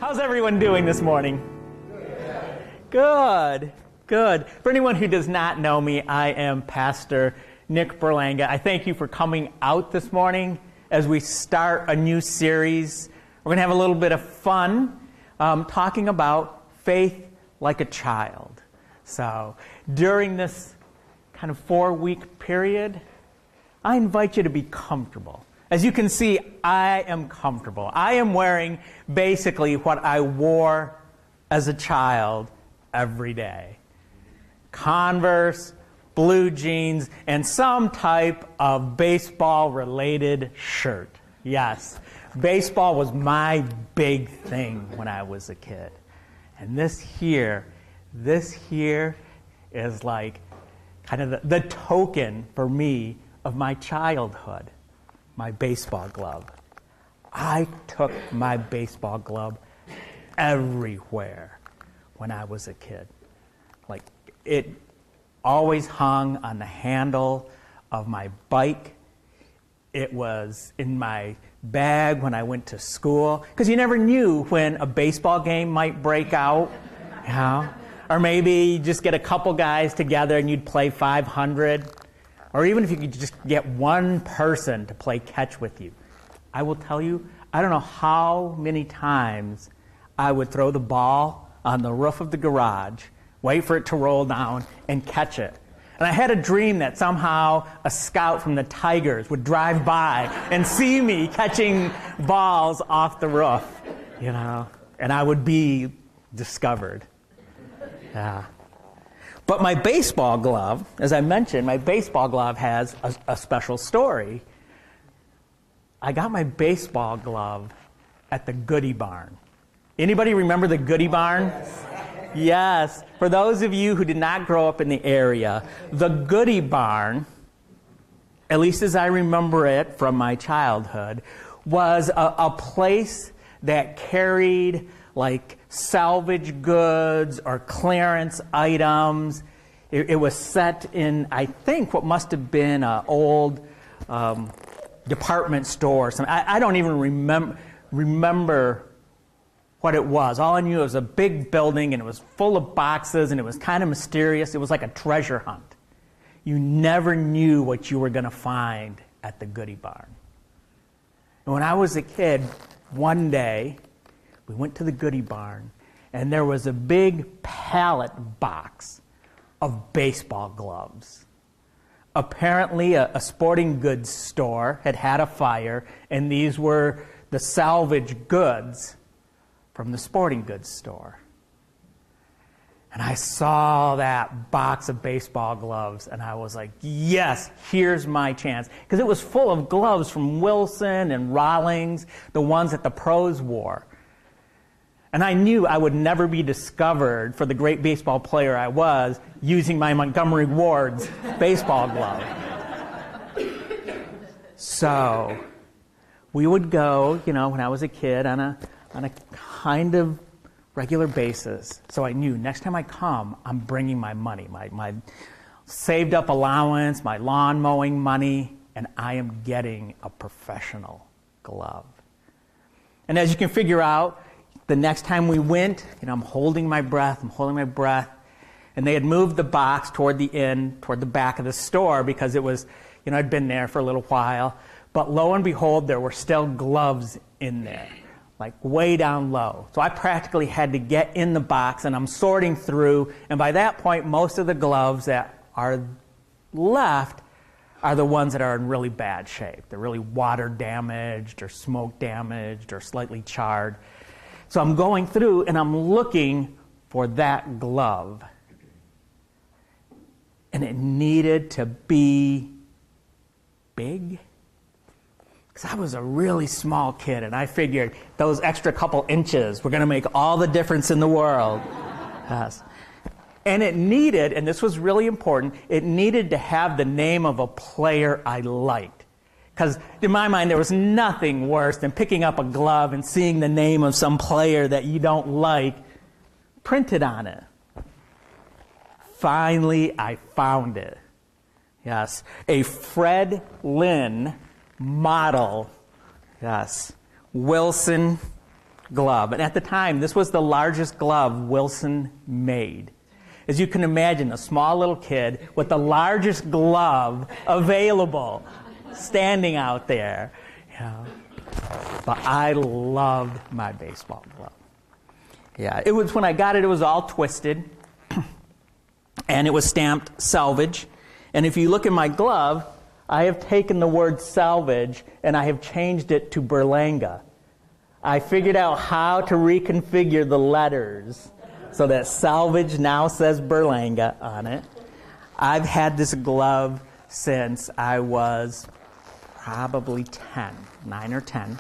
How's everyone doing this morning? Good, good. For anyone who does not know me, I am Pastor Nick Berlanga. I thank you for coming out this morning as we start a new series. We're going to have a little bit of fun talking about faith like a child. So during this kind of 4-week period, I invite you to be comfortable. As you can see, I am comfortable. I am wearing basically what I wore as a child every day. Converse, blue jeans, and some type of baseball-related shirt. Yes, baseball was my big thing when I was a kid. And this here is like kind of the token for me of my childhood. My baseball glove. I took my baseball glove everywhere when I was a kid. Like, it always hung on the handle of my bike. It was in my bag when I went to school, because you never knew when a baseball game might break out, you know? Or maybe you just get a couple guys together and you'd play 500. Or even if you could just get one person to play catch with you. I will tell you, I don't know how many times I would throw the ball on the roof of the garage, wait for it to roll down, and catch it. And I had a dream that somehow a scout from the Tigers would drive by and see me catching balls off the roof, you know, and I would be discovered. Yeah. But my baseball glove, as I mentioned, my baseball glove has a special story. I got my baseball glove at the Goody Barn. Anybody remember the Goody Barn? Yes. For those of you who did not grow up in the area, the Goody Barn, at least as I remember it from my childhood, was a place that carried like salvage goods or clearance items. It was set in, I think, what must have been an old department store. I don't even remember what it was. All I knew, it was a big building, and it was full of boxes, and it was kind of mysterious. It was like a treasure hunt. You never knew what you were going to find at the Goody Barn. And when I was a kid, one day, we went to the Goody Barn, and there was a big pallet box of baseball gloves. Apparently, a sporting goods store had had a fire, and these were the salvage goods from the sporting goods store. And I saw that box of baseball gloves, and I was like, yes, here's my chance. Because it was full of gloves from Wilson and Rawlings, the ones that the pros wore. And I knew I would never be discovered for the great baseball player I was using my Montgomery Ward's baseball glove. So we would go, you know, when I was a kid on a kind of regular basis. So I knew next time I come, I'm bringing my money, my saved up allowance, my lawn mowing money, and I am getting a professional glove. And as you can figure out, the next time we went, you know, I'm holding my breath, and they had moved the box toward the back of the store, because it was, you know, I'd been there for a little while. But lo and behold, there were still gloves in there, like way down low. So I practically had to get in the box, and I'm sorting through, and by that point, most of the gloves that are left are the ones that are in really bad shape. They're really water damaged or smoke damaged or slightly charred. So I'm going through, and I'm looking for that glove. And it needed to be big. Because I was a really small kid, and I figured those extra couple inches were going to make all the difference in the world. Yes. And it needed, and this was really important, it needed to have the name of a player I liked. Because in my mind, there was nothing worse than picking up a glove and seeing the name of some player that you don't like printed on it. Finally, I found it. Yes, a Fred Lynn model. Yes, Wilson glove. And at the time, this was the largest glove Wilson made. As you can imagine, a small little kid with the largest glove available standing out there. But I loved my baseball glove. Yeah, it was, when I got it, it was all twisted. And it was stamped salvage. And if you look at my glove, I have taken the word salvage and I have changed it to Berlanga. I figured out how to reconfigure the letters so that salvage now says Berlanga on it. I've had this glove since I was probably 9 or 10.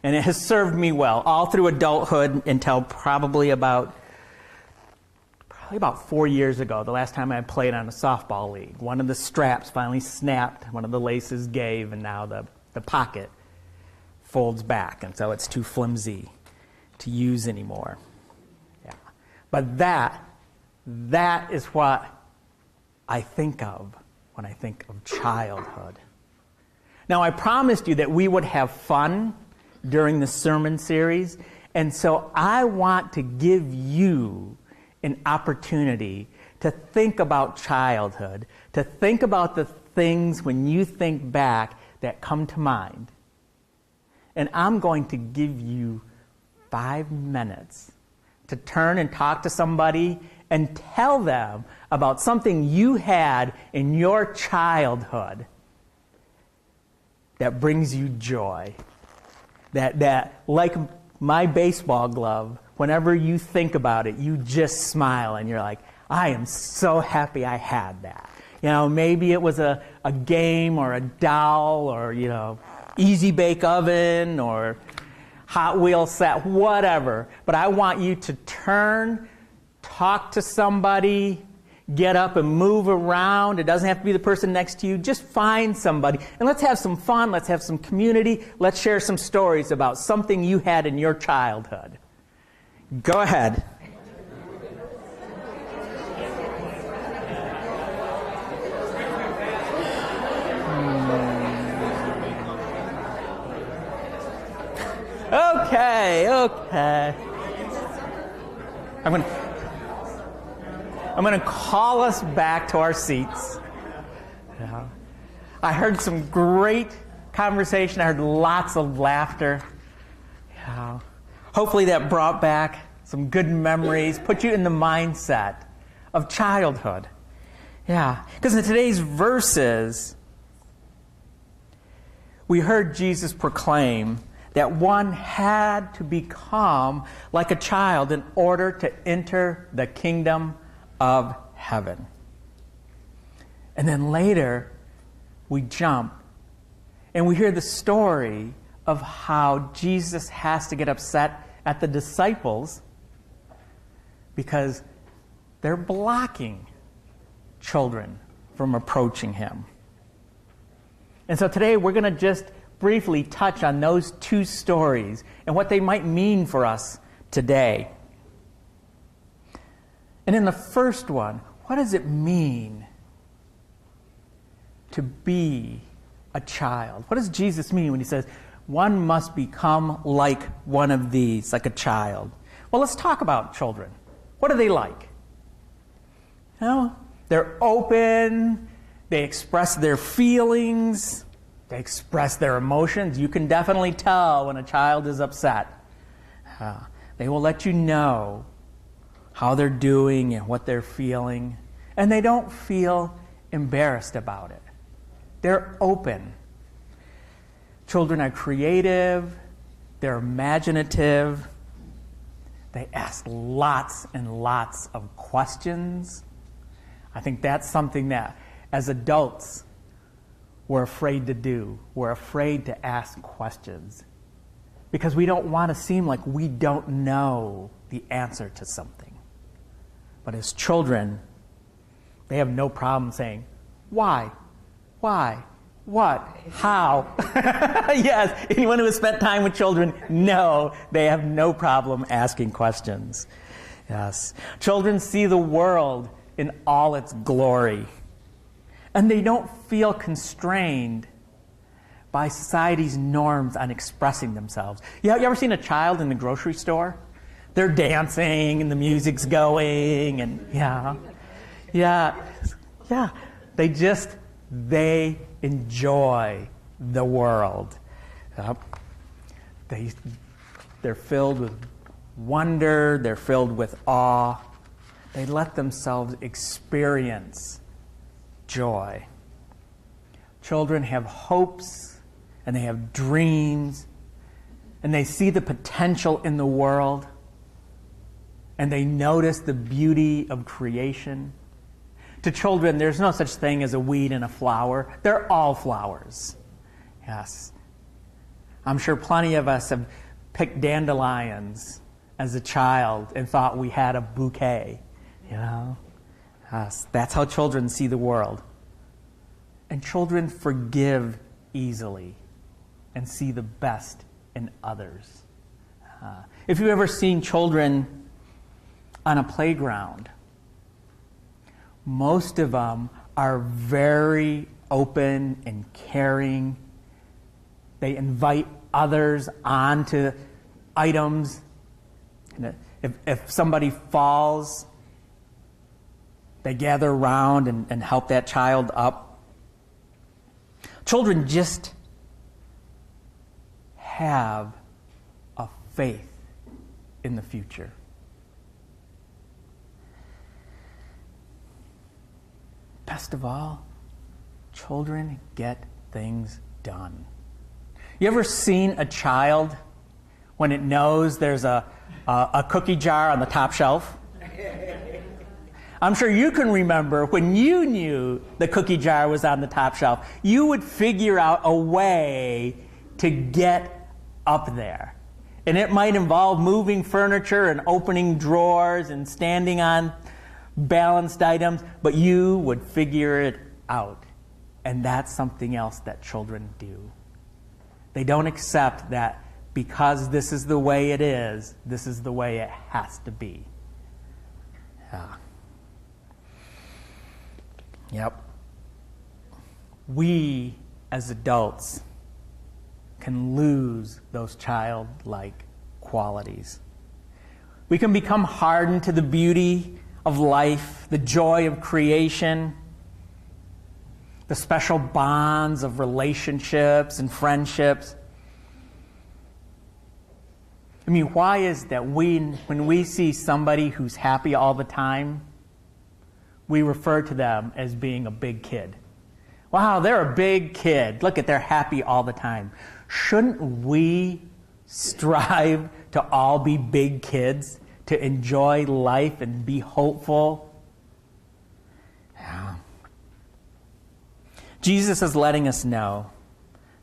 And it has served me well all through adulthood until probably about 4 years ago, the last time I played on a softball league. One of the straps finally snapped, one of the laces gave, and now the pocket folds back, and so it's too flimsy to use anymore. Yeah. But that is what I think of when I think of childhood. Now, I promised you that we would have fun during the sermon series, and so I want to give you an opportunity to think about childhood, to think about the things when you think back that come to mind. And I'm going to give you 5 minutes to turn and talk to somebody and tell them about something you had in your childhood that brings you joy. That like my baseball glove, whenever you think about it, you just smile and you're like, I am so happy I had that. Maybe it was a game or a doll or, Easy Bake Oven or Hot Wheels set, whatever. But I want you to turn, talk to somebody, get up and move around. It doesn't have to be the person next to you. Just find somebody. And let's have some fun. Let's have some community. Let's share some stories about something you had in your childhood. Go ahead. Okay. I'm going to call us back to our seats. Yeah. I heard some great conversation. I heard lots of laughter. Yeah. Hopefully that brought back some good memories, put you in the mindset of childhood. Yeah. Because in today's verses, we heard Jesus proclaim that one had to become like a child in order to enter the kingdom of heaven. And then later, we jump and we hear the story of how Jesus has to get upset at the disciples because they're blocking children from approaching him. And so today we're going to just briefly touch on those two stories and what they might mean for us today. And in the first one, what does it mean to be a child? What does Jesus mean when he says, one must become like one of these, like a child? Well, let's talk about children. What are they like? They're open, they express their feelings, they express their emotions. You can definitely tell when a child is upset. They will let you know how they're doing and what they're feeling. And they don't feel embarrassed about it. They're open. Children are creative. They're imaginative. They ask lots and lots of questions. I think that's something that, as adults, we're afraid to do. We're afraid to ask questions because we don't want to seem like we don't know the answer to something. But as children, they have no problem saying, why? Why? What? How? Yes, anyone who has spent time with children know they have no problem asking questions. Yes. Children see the world in all its glory. And they don't feel constrained by society's norms on expressing themselves. You ever seen a child in the grocery store? They're dancing and the music's going and yeah. They enjoy the world. They're filled with wonder. They're filled with awe. They let themselves experience joy. Children have hopes and they have dreams and they see the potential in the world and they notice the beauty of creation. To children, there's no such thing as a weed and a flower. They're all flowers. Yes. I'm sure plenty of us have picked dandelions as a child and thought we had a bouquet. Yes. That's how children see the world. And children forgive easily and see the best in others. If you've ever seen children on a playground, most of them are very open and caring. They invite others onto items. If somebody falls, they gather around and help that child up. Children just have a faith in the future. Best of all, children get things done. You ever seen a child when it knows there's a cookie jar on the top shelf? I'm sure you can remember when you knew the cookie jar was on the top shelf. You would figure out a way to get up there. And it might involve moving furniture and opening drawers and standing on balanced items, but you would figure it out. And that's something else that children do. They don't accept that because this is the way it is, this is the way it has to be. Yep. We, as adults, can lose those childlike qualities. We can become hardened to the beauty of life, the joy of creation, the special bonds of relationships and friendships. I mean, why is that when we see somebody who's happy all the time, we refer to them as being a big kid? Wow, they're a big kid. Look at, they're happy all the time. Shouldn't we strive to all be big kids, to enjoy life and be hopeful? Yeah. Jesus is letting us know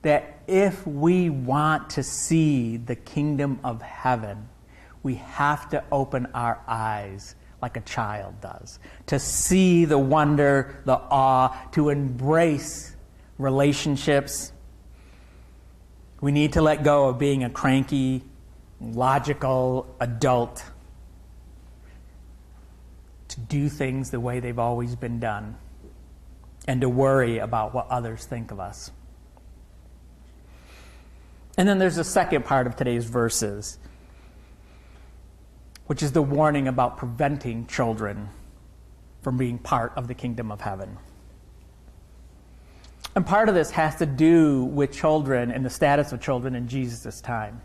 that if we want to see the kingdom of heaven, we have to open our eyes like a child does, to see the wonder, the awe, to embrace relationships. We need to let go of being a cranky, logical adult, to do things the way they've always been done, and to worry about what others think of us. And then there's the second part of today's verses, which is the warning about preventing children from being part of the kingdom of heaven. And part of this has to do with children and the status of children in Jesus' time.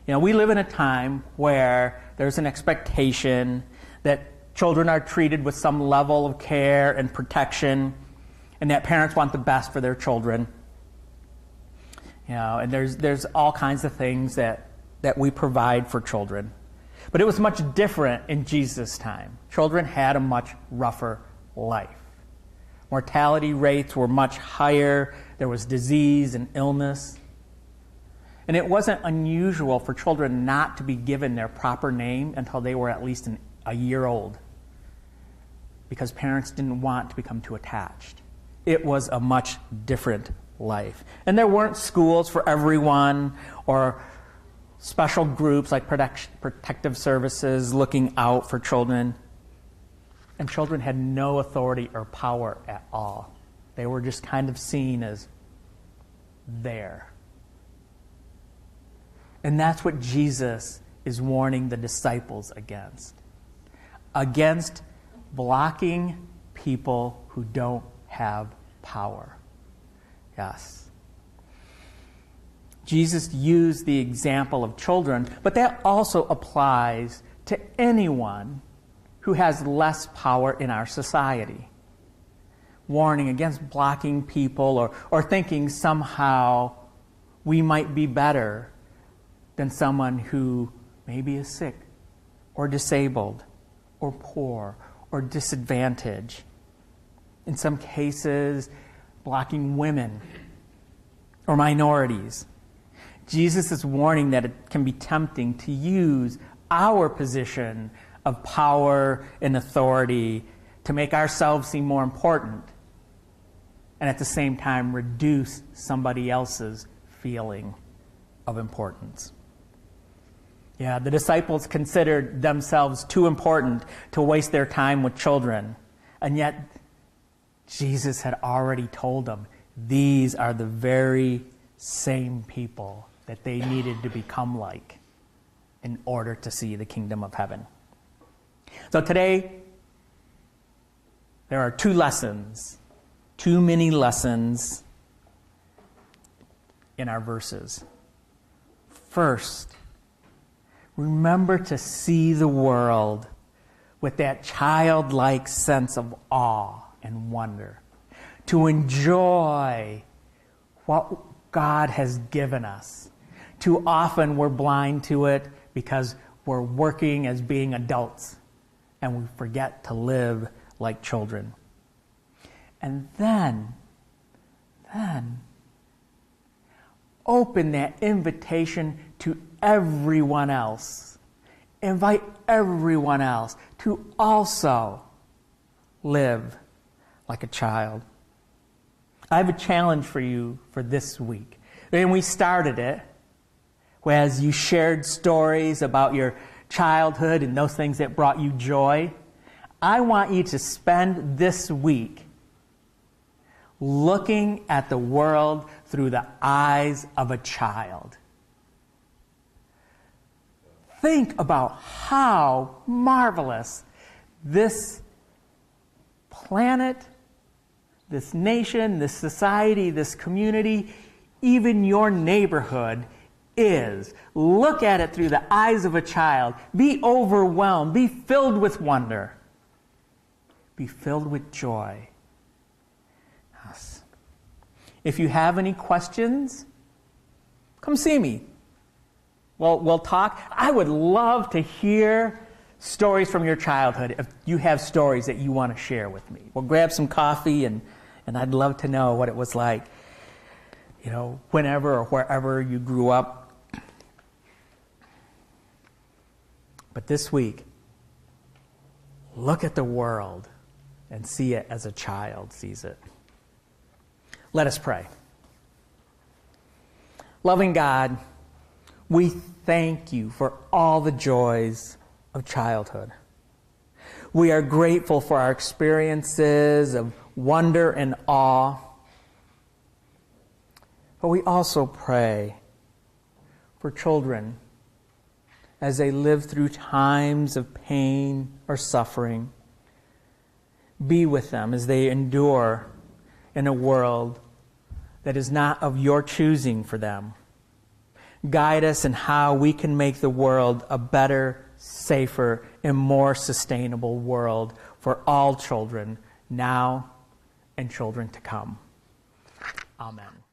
You know, we live in a time where there's an expectation that children are treated with some level of care and protection, and that parents want the best for their children. You know, and there's all kinds of things that we provide for children. But it was much different in Jesus' time. Children had a much rougher life. Mortality rates were much higher. There was disease and illness. And it wasn't unusual for children not to be given their proper name until they were at least a year old, because parents didn't want to become too attached. It was a much different life. And there weren't schools for everyone or special groups like protective services looking out for children. And children had no authority or power at all. They were just kind of seen as there. And that's what Jesus is warning the disciples against. Against blocking people who don't have power. Yes. Jesus used the example of children, but that also applies to anyone who has less power in our society. Warning against blocking people or thinking somehow we might be better than someone who maybe is sick or disabled or poor or disadvantaged. In some cases, blocking women or minorities. Jesus is warning that it can be tempting to use our position of power and authority to make ourselves seem more important and at the same time reduce somebody else's feeling of importance. Yeah, the disciples considered themselves too important to waste their time with children, and yet Jesus had already told them these are the very same people that they needed to become like in order to see the kingdom of heaven. So today, there are two lessons, two mini lessons in our verses. First, remember to see the world with that childlike sense of awe and wonder. To enjoy what God has given us. Too often we're blind to it because we're working as being adults and we forget to live like children. And then open that invitation to everyone else. Invite everyone else to also live like a child. I have a challenge for you for this week. And we started it as you shared stories about your childhood and those things that brought you joy. I want you to spend this week looking at the world through the eyes of a child. Think about how marvelous this planet, this nation, this society, this community, even your neighborhood is. Look at it through the eyes of a child. Be overwhelmed. Be filled with wonder. Be filled with joy. Yes. If you have any questions, come see me. We'll talk. I would love to hear stories from your childhood. If you have stories that you want to share with me, we'll grab some coffee and I'd love to know what it was like, whenever or wherever you grew up. But this week, look at the world and see it as a child sees it. Let us pray. Loving God, we thank you for all the joys of childhood. We are grateful for our experiences of wonder and awe. But we also pray for children as they live through times of pain or suffering. Be with them as they endure in a world that is not of your choosing for them. Guide us in how we can make the world a better, safer, and more sustainable world for all children now and children to come. Amen.